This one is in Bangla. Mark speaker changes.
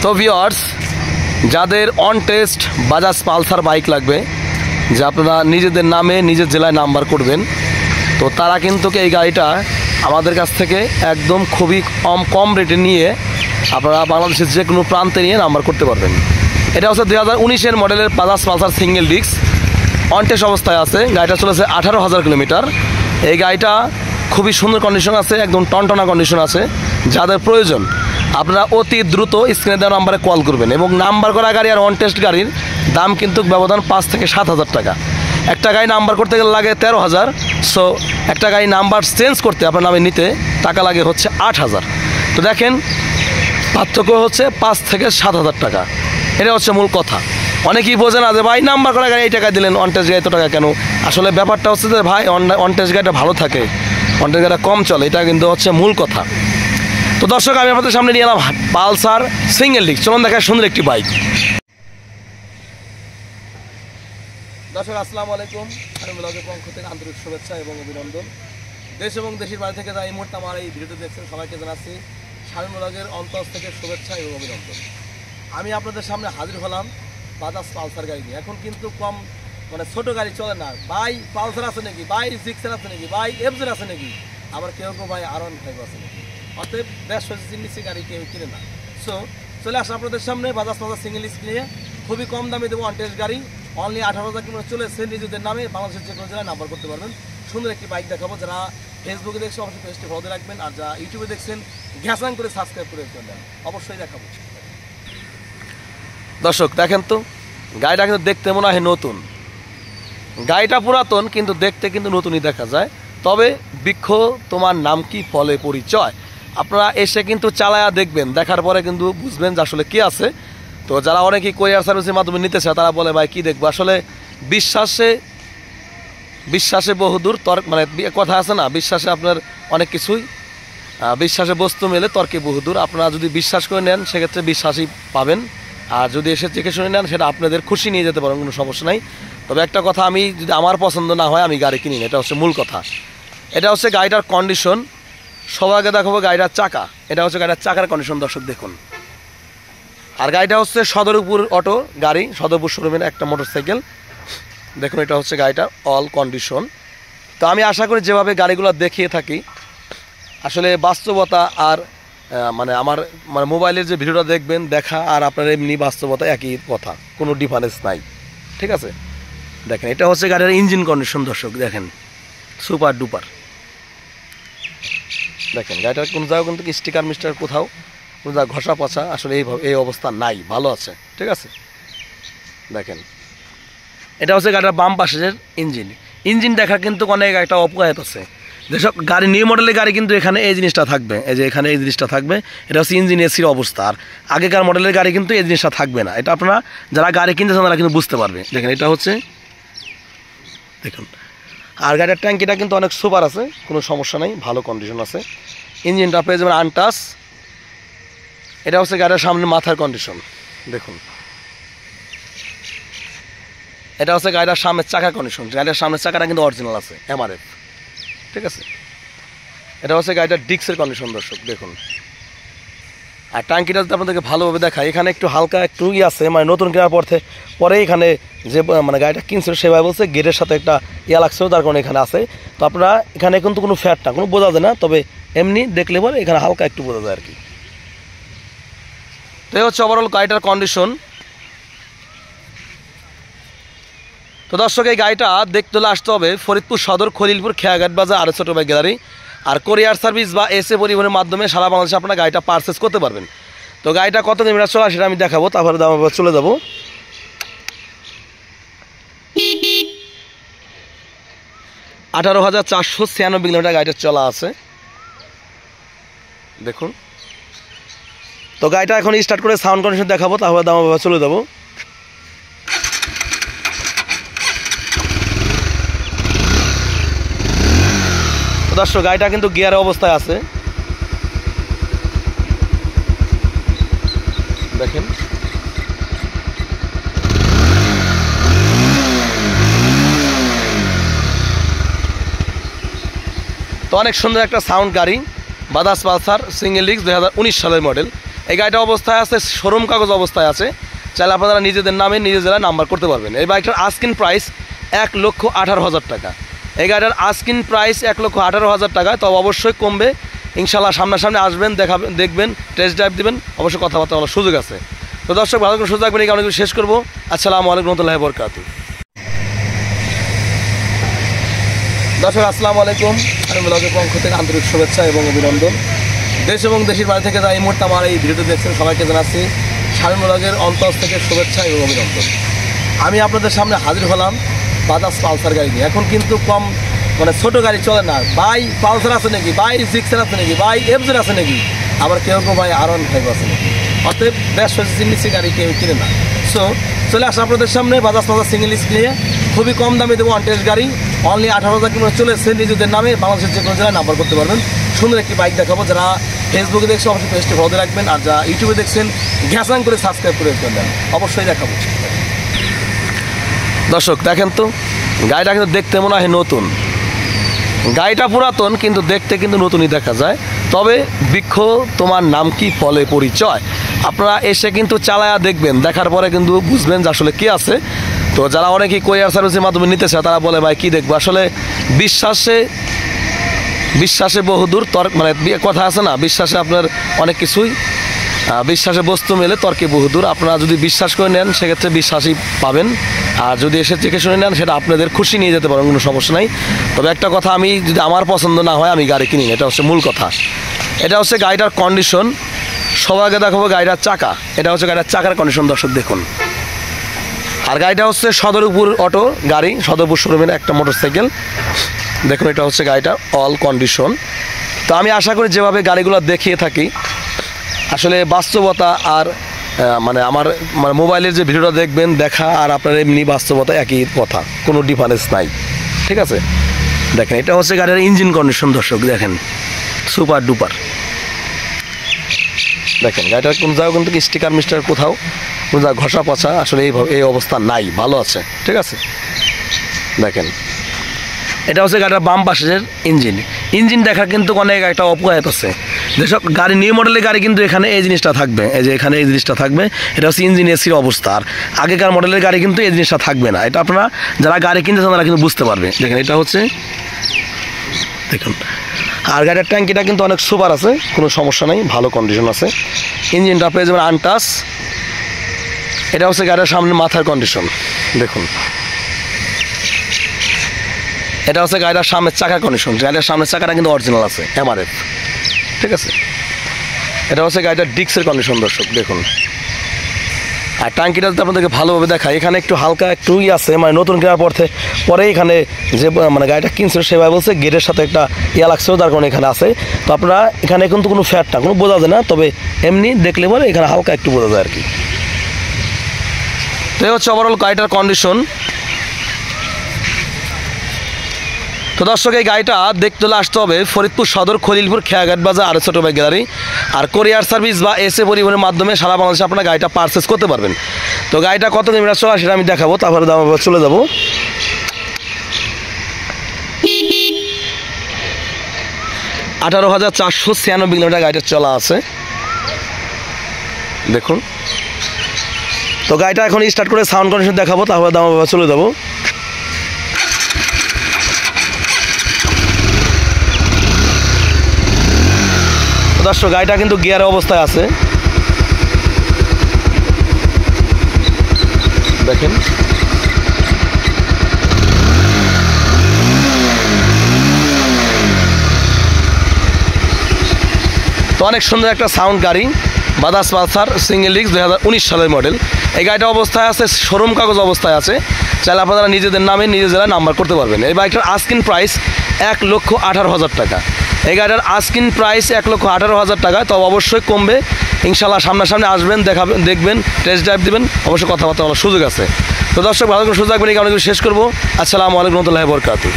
Speaker 1: তো ভিউয়ার্স, যাদের on test Bajaj Pulsar bike লাগবে, যে আপনারা নিজেদের নামে নিজের জেলায় নাম্বার করবেন, তো তারা কিন্তু এই গাড়িটা আমাদের কাছ থেকে একদম খুবই কম রেটে নিয়ে আপনারা বাংলাদেশের যে কোনো প্রান্তে নিয়ে নাম্বার করতে পারবেন। এটা হচ্ছে 2019-এর মডেলের Bajaj Pulsar single disc, on test অবস্থায় আছে। গাড়িটা চলেছে 18,000 কিলোমিটার। এই গাড়িটা খুবই সুন্দর কন্ডিশন আছে, একদম টনটনা কন্ডিশন আছে। যাদের প্রয়োজন আপনারা অতি দ্রুত স্ক্রিনে দেওয়া নাম্বারে কল করবেন। এবং নাম্বার করা গাড়ি আর অন টেস্ট গাড়ির দাম কিন্তু ব্যবধান 5 থেকে 7,000 টাকা। একটা গাড়ি নাম্বার করতে গেলে লাগে 13,000। সো একটা গাড়ি নাম্বার চেঞ্জ করতে আপনার নামে নিতে টাকা লাগে হচ্ছে 8,000। তো দেখেন, পার্থক্য হচ্ছে 5 থেকে 7,000 টাকা। এটা হচ্ছে মূল কথা। অনেকেই বোঝে না যে ভাই নাম্বার করা গাড়ি এই টাকা দিলেন, অন টেস্ট গাড়ি এত টাকা কেন। আসলে ব্যাপারটা হচ্ছে যে ভাই অন টেস্ট গাড়িটা ভালো থাকে, অন টেস্ট গাড়িটা কম চলে, এটা কিন্তু হচ্ছে মূল কথা। তো দর্শক, আমি আপনাদের সামনে নিয়ে এলাম পালসার সিঙ্গেল ডিস্ক। চলুন দেখায় সুন্দর একটি বাইক। দর্শক আসসালামু আলাইকুম, আমি ব্লগের পক্ষ থেকে আন্তরিক শুভেচ্ছা এবং অভিনন্দন। দেশ এবং দেশের বাইরে থেকে যারা এই মুহূর্তে আমার এই ভিডিওটি দেখছেন সবাইকে জানাচ্ছি শামীম ব্লগের অন্তর থেকে শুভেচ্ছা এবং অভিনন্দন। আমি আপনাদের সামনে হাজির হলাম বাজাজ পালসার গাড়ি নিয়ে। এখন কিন্তু কম ছোটো গাড়ি চলে না ভাই, পালসার আছে নাকি ভাই, জিক্সার আছে নাকি ভাই, এফজেড আছে নাকি, আবার কেউ ভাই R15 আছে নাকি। অতএব বেশ নিচে গাড়ি কেউ কিনে না। সো চলে আসলে আপনাদের সামনে বাজাজ পালসার সিঙ্গেল ডিস্ক নিয়ে খুবই কম দামে দেবো অন টেস্ট গাড়ি। অনলি 18,000 কিলোমিটার চলেছে, নিজেদের নামে বাংলাদেশের যে কোনো জেলায় নাম্বার করতে পারবেন। সুন্দর একটি বাইক দেখাবো। যারা ফেসবুকে দেখছেন অবশ্যই পেজটি ফলো রাখবেন, আর যারা ইউটিউবে দেখছেন ঘ্যাসাং করে সাবস্ক্রাইব করে দেবেন, অবশ্যই দেখাবো। দর্শক দেখেন তো, গাড়িটা কিন্তু দেখতে মনে হয় নতুন, গাড়িটা পুরাতন কিন্তু দেখতে কিন্তু নতুনই দেখা যায়। তবে বৃক্ষ তোমার নাম কি, ফলে পরিচয়। আপনারা এসে কিন্তু চালায়া দেখবেন, দেখার পরে কিন্তু বুঝবেন যে আসলে কি আছে। তো যারা অনেকেই কোরিয়ার সার্ভিসের মাধ্যমে নিতে চায় তারা বলে ভাই কি দেখবো। আসলে বিশ্বাসে বহুদূর তর্ক, কথা আছে না, বিশ্বাসে আপনার অনেক কিছুই, বিশ্বাসে বস্তু মেলে তর্কে বহুদূর। আপনারা যদি বিশ্বাস করে নেন সেক্ষেত্রে বিশ্বাসই পাবেন, আর যদি এসে চেকে শুনে নেন সেটা আপনাদের খুশি নিয়ে যেতে পারেন, কোনো সমস্যা নাই। তবে একটা কথা, আমি যদি আমার পছন্দ না হয় আমি গাড়ি কিনি না, এটা হচ্ছে মূল কথা। এটা হচ্ছে গাড়িটার কন্ডিশন। সবার আগে দেখাবো গাড়িটার চাকা। এটা হচ্ছে গাড়িটার চাকার কন্ডিশন, দর্শক দেখুন। আর গাড়িটা হচ্ছে সদরপুর অটো গাড়ি, সদরপুর শোরুমের একটা মোটরসাইকেল। দেখুন, এটা হচ্ছে গাড়িটা অল কন্ডিশন। তো আমি আশা করি যেভাবে গাড়িগুলো দেখিয়ে থাকি, আসলে বাস্তবতা আর আমার মোবাইলের যে ভিডিওটা দেখবেন দেখা আর আপনার এমনি বাস্তবতা একই কথা, কোনো ডিফারেন্স নাই, ঠিক আছে। দেখেন, এটা হচ্ছে গাড়ির ইঞ্জিন কন্ডিশন। দর্শক দেখেন, সুপার ডুপার। দেখেন গাড়িটার কোনো জায়গায় কিন্তু স্টিকার মিস্টার কোথাও কোনো জায়গায় ঘষা পচা আসলে এই অবস্থা নাই, ভালো আছে, ঠিক আছে। দেখেন, এটা হচ্ছে গাড়ির বাম পাশের ইঞ্জিন দেখা কিন্তু অনেক একটা অপকায়ত আছে। যেসব গাড়ি নিউ মডেলের গাড়ি কিন্তু এখানে এই জিনিসটা থাকবে, এই যে এখানে এই জিনিসটা থাকবে, এটা হচ্ছে ইঞ্জিন এসির অবস্থা। আর আগেকার মডেলের গাড়ি কিন্তু এই জিনিসটা থাকবে না। এটা আপনারা যারা গাড়ি কিনতেছেন তারা কিন্তু বুঝতে পারবে। দেখেন, এটা হচ্ছে দেখুন। আর গাড়ির ট্যাঙ্কিটা কিন্তু অনেক সুপার আছে, কোনো সমস্যা নেই, ভালো কন্ডিশন আছে। ইঞ্জিনটা পেয়ে যাবেন আনটাচ। এটা হচ্ছে গাড়ির সামনে মাথার কন্ডিশন, দেখুন। এটা হচ্ছে গাড়িটার সামনের চাকার কন্ডিশন। গাড়ির সামনের চাকাটা কিন্তু অরিজিনাল আছে, MRF, ঠিক আছে। এটা হচ্ছে গাড়িটার ডিস্কের কন্ডিশন, দর্শক দেখুন। আর ট্যাঙ্কিটা যদি আপনাদেরকে ভালোভাবে দেখায়, এখানে একটু হালকা একটু আছে, নতুন কেনার পরে এখানে যে গাড়িটা কিনছিল সেভাবে বলছে গেটের সাথে একটা লাগছিল, তার কারণে এখানে আছে। তো আপনারা এখানে কিন্তু কোনো ফ্যাট না, কোনো বোঝা যায় না, তবে এমনি দেখলে পরে এখানে হালকা একটু বোঝা যায় আর কি। তো এই হচ্ছে ওভারঅল গাড়িটার কন্ডিশন। তো দর্শক, এই গাড়িটা দেখতে হলে আসতে হবে ফরিদপুর সদর, খলিলপুর, খেয়াঘাট বাজার, আর ছোটো বাইক গ্যালারি। আর কোরিয়ার সার্ভিস বা এসএ পরিবহনের মাধ্যমে সারা বাংলাদেশে আপনারা গাড়িটা পারচেস করতে পারবেন। তো গাড়িটা কত কিলোমিটার চলা সেটা আমি দেখাবো, তারপরে দাম চলে যাব। 18,496 কিলোমিটার গাড়িটা চলা আছে, দেখুন। তো গাড়িটা এখন স্টার্ট করে সাউন্ড কন্ডিশন দেখাবো, তারপরে দাম চলে যাবো। দর্শক, গাড়িটা কিন্তু গিয়ারের অবস্থায় আছে, দেখেন। তো অনেক সুন্দর একটা সাউন্ড গাড়ি, বাজাজ পালসার সিঙ্গেল ডিস্ক, 2019 সালের মডেল। এই গাড়িটা অবস্থায় আছে, শোরুম কাগজ অবস্থায় আছে, চাইলে আপনারা নিজেদের নামে নিজের জেলায় নাম্বার করতে পারবেন। এই বাইকটার আস্কিন প্রাইস 1,18,000 টাকা। এই গাড়িটার আস্কিন প্রাইস 1,18,000 টাকা। তবে অবশ্যই কমবে ইনশাল্লাহ। সামনাসামনি আসবেন, দেখবেন, টেস্ট ড্রাইভ দেবেন, অবশ্যই কথাবার্তা বলার সুযোগ আছে। তো দর্শক ভালো করে সুযোগ থাকবেন, এই কারণে শেষ করবো। আসসালামু আলাইকুম রহমতুল্লাহি বরকাতুহু। দর্শক আসসালামু আলাইকুম, আমি ব্লগের পক্ষ থেকে আন্তরিক শুভেচ্ছা এবং অভিনন্দন। দেশ এবং দেশের বাইরে থেকে যারা এই মুহূর্তে আমার এই ভিডিওটি দেখছেন সবাইকে জানাচ্ছি শামীম ব্লগের অন্তর থেকে শুভেচ্ছা এবং অভিনন্দন। আমি আপনাদের সামনে হাজির হলাম বাজাজ পালসার গাড়ি নিয়ে। এখন কিন্তু কম ছোটো গাড়ি চলে না ভাই, পালসার আছে নাকি ভাই, জিক্সার আছে নাকি ভাই, এফজেড আছে নাকি, আবার কেউ ভাই R15 আছে নাকি। অতএব বেশ নিচ্ছি গাড়ি কেউ কিনে না। সো চলে আসে আপনাদের সামনে বাজাজ পালসার সিঙ্গেল ডিস্ক নিয়ে। খুবই কম দামে দেবো, অনটেস্ট গাড়ি, অনলি 18,000 কিলোমিটার চলেছে। নিজেদের নামে বাংলাদেশের যে কোনো জেলায় নাম্বার করতে পারবেন। সুন্দর একটি বাইক দেখাবো। যারা ফেসবুকে দেখছেন অবশ্যই পেজটি ফলো রাখবেন, আর যারা ইউটিউবে দেখছেন ঘ্যাসাং করে সাবস্ক্রাইব করে দেবেন, অবশ্যই দেখাবো। দর্শক দেখেন তো, গাড়িটা কিন্তু দেখতে মনে হয় নতুন, গাড়িটা পুরাতন কিন্তু দেখতে কিন্তু নতুনই দেখা যায়। তবে বৃক্ষ তোমার নাম কি ফলে পরিচয়, আপনারা এসে কিন্তু চালায়া দেখবেন, দেখার পরে কিন্তু বুঝবেন যে আসলে কি আছে। তো যারা অনেকেই কোরিয়ার সার্ভিসের মাধ্যমে নিতে চায় তারা বলে ভাই কি দেখবো, আসলে বিশ্বাসে বহুদূর তর্ক, কথা আছে না, বিশ্বাসে আপনার অনেক কিছুই, বিশ্বাসে বস্তু মেলে তর্কে বহুদূর। আপনারা যদি বিশ্বাস করে নেন সেক্ষেত্রে বিশ্বাসই পাবেন, আর যদি এসে চেকে শুনে নেন সেটা আপনাদের খুশি নিয়ে যেতে পারেন, কোনো সমস্যা নাই। তবে একটা কথা, আমি যদি আমার পছন্দ না হয় আমি গাড়ি কিনি না, এটা হচ্ছে মূল কথা। এটা হচ্ছে গাড়িটার কন্ডিশন। সবাইকে দেখাবো গাড়িটার চাকা, এটা হচ্ছে গাড়িটার চাকার কন্ডিশন। দর্শক দেখুন, আর গাড়িটা হচ্ছে সদরপুর অটো গাড়ি, সদরপুর শোরুমের একটা মোটরসাইকেল। দেখুন এটা হচ্ছে গাড়িটার অল কন্ডিশন। তো আমি আশা করি যেভাবে গাড়িগুলো দেখিয়ে থাকি আসলে বাস্তবতা আর আমার মোবাইলের যে ভিডিওটা দেখবেন দেখা আর আপনার এমনি বাস্তবতা একই কথা, কোনো ডিফারেন্স নাই, ঠিক আছে। দেখেন এটা হচ্ছে গাড়ির ইঞ্জিন কন্ডিশন। দর্শক দেখেন সুপার ডুপার। দেখেন গাড়িটার কোন জায়গায় কিন্তু স্টিকার মিস্টার কোথাও কোন জায়গায় ঘষা পচা আসলে এই অবস্থা নাই, ভালো আছে, ঠিক আছে। দেখেন এটা হচ্ছে গাড়িটার বাম পাশের ইঞ্জিন দেখা কিন্তু অনেক একটা অপয়াত আছে। যেসব গাড়ি নিউ মডেলের গাড়ি কিন্তু এখানে এই জিনিসটা থাকবে, এই যে এখানে এই জিনিসটা থাকবে, এটা হচ্ছে ইঞ্জিন এসির অবস্থা। আর আগেকার মডেলের গাড়ি কিন্তু এই জিনিসটা থাকবে না। এটা আপনারা যারা গাড়ি কিনতে চান তারা কিন্তু বুঝতে পারবে। দেখেন এটা হচ্ছে, দেখুন, আর গাড়ির ট্যাঙ্কিটা কিন্তু অনেক সুপার আছে, কোনো সমস্যা নেই, ভালো কন্ডিশন আছে। ইঞ্জিনটা পেয়ে যাবেন আনটাচ। এটা হচ্ছে গাড়ির সামনে মাথার কন্ডিশন। দেখুন এটা হচ্ছে গাড়িটার সামনের চাকার কন্ডিশন। গাড়িটার সামনের চাকাটা কিন্তু অরিজিনাল আছে, MRF, ঠিক আছে। এটা হচ্ছে গাড়িটার ডিস্কের কন্ডিশন। দর্শক দেখুন, আর ট্যাঙ্কিটা যদি আপনাদেরকে ভালোভাবে দেখায়, এখানে একটু হালকা একটু আছে, নতুন কেনার পরে এখানে যে গাড়িটা কিনছিল সেভাবে বলছে গেটের সাথে একটা লাগছিল, তার কারণে এখানে আছে। তো আপনারা এখানে কিন্তু কোনো ফ্যাট না, কোনো বোঝা যায় না, তবে এমনি দেখলে পরে এখানে হালকা একটু বোঝা যায় আর কি। তো এই হচ্ছে ওভারঅল গাড়িটার কন্ডিশন। তো দর্শক এই গাড়িটা দেখতে হলে আসতে হবে ফরিদপুর সদর, খলিলপুর, খেয়াঘাট বাজার, আর ছোটো বাইক গ্যালারি। আর কোরিয়ার সার্ভিস বা এসএ পরিবহনের মাধ্যমে সারা বাংলাদেশে আপনারা গাড়িটা পারচেস করতে পারবেন। তো গাড়িটা কত কিলোমিটার চলা সেটা আমি দেখাবো, তারপরে চলে যাব। $18,496 কিলোমিটার গাড়িটা চলা আছে, দেখুন। তো গাড়িটা এখন স্টার্ট করে সাউন্ড কন্ডিশন দেখাবো, তারপরে চলে যাবো। দর্শক গাড়িটা কিন্তু গিয়ারের অবস্থায় আছে, দেখেন। তো অনেক সুন্দর একটা সাউন্ড গাড়ি, বাজাজ পালসার সিঙ্গেল ডিস্ক 2019 সালের মডেল। এই গাড়িটা অবস্থায় আছে, শোরুম কাগজ অবস্থায় আছে, চাইলে আপনারা নিজেদের নামে নিজের জেলায় নাম্বার করতে পারবেন। এই বাইকটার আস্কিন প্রাইস 1,18,000 টাকা। এই গাড়িটার আস্কিন প্রাইস 1,18,000 টাকা। তবে অবশ্যই কমবে ইনশাল্লাহ। সামনাসামনি আসবেন, দেখবেন, টেস্ট ড্রাইভ দেবেন, অবশ্যই কথাবার্তা বলার সুযোগ আছে। তো দর্শক ভালো করে সুযোগ থাকবেন, এই কারণে শেষ করবো। আসসালামু আলাইকুম রহমতুল্লাহি বরকাতুহু।